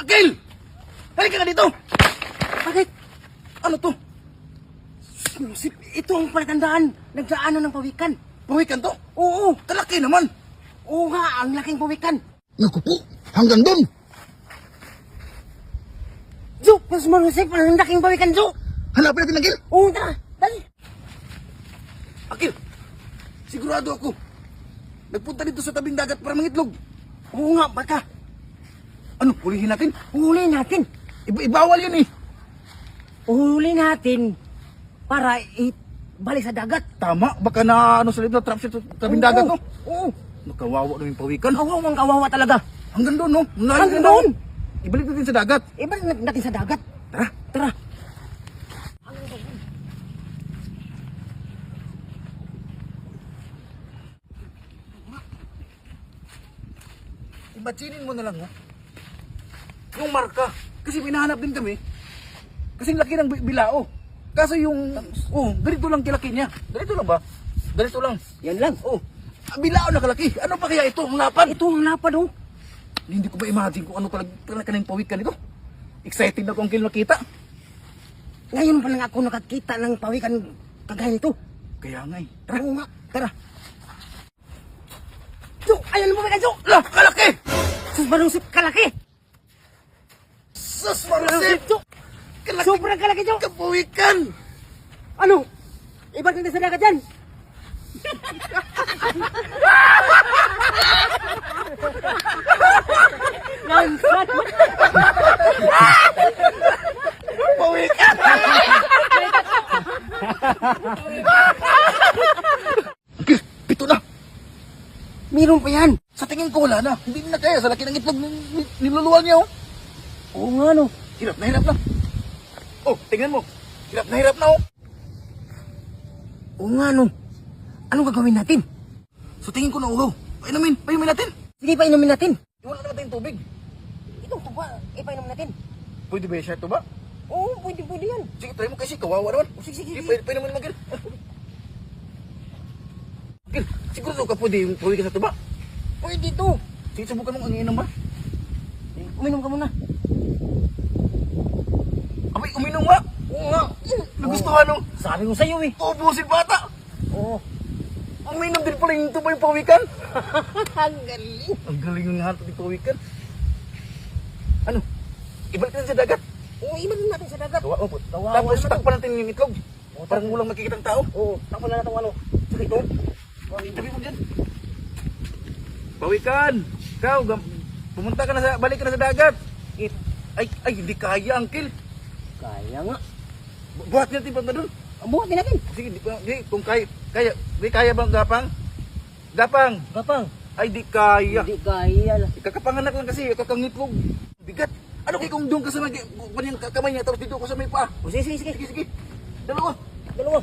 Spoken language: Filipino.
Akil! Halika ka dito! Bakit? Ano to? Ito ang palatandaan. Nagdaanan ng pawikan. Pawikan to? Oo. Kalaki naman! Oo nga, ang laking pawikan. Naku po! Hanggang doon! Jo, mas marusip ang laking pawikan, Jo. Hanapin natin, Akil! Oo, tara. Dali. Akil! Sigurado ako. Nagpunta dito sa tabing dagat para mangitlog. Oo nga, baka. Ano, hulihin natin? Huli natin. Ibawal yun eh. Huli natin para balik sa dagat. Tama, baka na ano sa trap sa tabing dagat, no? Oo. Nakawawa na yung pawikan. Kawawang kawawa talaga. Hanggang doon, no? Hanggang doon. Ibalik natin sa dagat. Ibalik natin sa dagat. Tara. Tara. Imaginin mo na lang, no? Yung marka. Kasi minahanap din kami. Kasi laki ng bilao. Kaso yung, ganito lang kilaki niya. Ganito lang ba? Ganito lang. Yan lang. Bilao na kalaki. Ano pa kaya ito? Ang lapad. Ito ang lapad, oh. Hindi ko ba imagine kung ano talaga kanang pawikan nito. Excited na akong nakita. Ngayon pa lang ako nakakita ng pawikan kagaya nito. Kaya nga eh. Tara. Oo nga. Tara. Jo, ayun ang pawikan, Jo. Lah, kalaki! Sus, marusip kalaki. Sus, marusip! Jo. Kalaki! Sobrang kalaki, Jo. Kapawikan! Ano? Ibalik natin sa dagat yan. Nangkat. Pawikan! Okay, pito na. Meron pa yan. Sa tingin ko wala na. Hindi na kaya. Sa laki ng itlog niluluwal niya, oh. Oo nga, no. Hirap na. Oh, tingnan mo. Hirap na, oh. Oo nga, no. Anong gagawin natin? Sa tingin ko na uhaw. Painumin natin. Sige, painumin natin. Iwala naman tayong tubig. Ito ba? Ipainom natin. Pwede ba siya ito ba? Oo, pwede yan. Sige, try mo kasi kawawa naman. Sige. Painumin naman, Gil. Gil, siguro ka pwede yung pwede ka sa tuba. Pwede ito. Sige, subukan mo ang iinom ba? Uminom ka muna. Abay, uminom nga. Oo nga. Nagustuhan, no? Sabi ko sa'yo, eh. Ubusin bata. Oo. Uminom din pala yung tuba yung pawikan. Ang galing. Ang galing ng hanto ng pawikan. Ano? Ibalik natin sa dagat. Oo, ibalik natin sa dagat. Kawawa po. Kawawa Tapos naman takpan natin yung itlog. Parang walang makikita ng tao. Oo, takpan na natin ano. Sige, ito. Tabi mo dyan. Pawikan! Ikaw, pumunta ka na balik ka na sa dagat. Ay, hindi kaya, Uncle. Kaya nga. Buhat natin pa doon. Buhatin natin. Sige, kung di kaya bang gapang? Gapang! Gapang. Ay, di kaya. Hindi kaya. Ikakapanganak lang kasi, ikakangitlog. Bigat. Ano kaya kung doon ka sa kanyang kamay niya, tapos dito ko sa may paa? O, sige. Sige. Dalawa. Dalawa.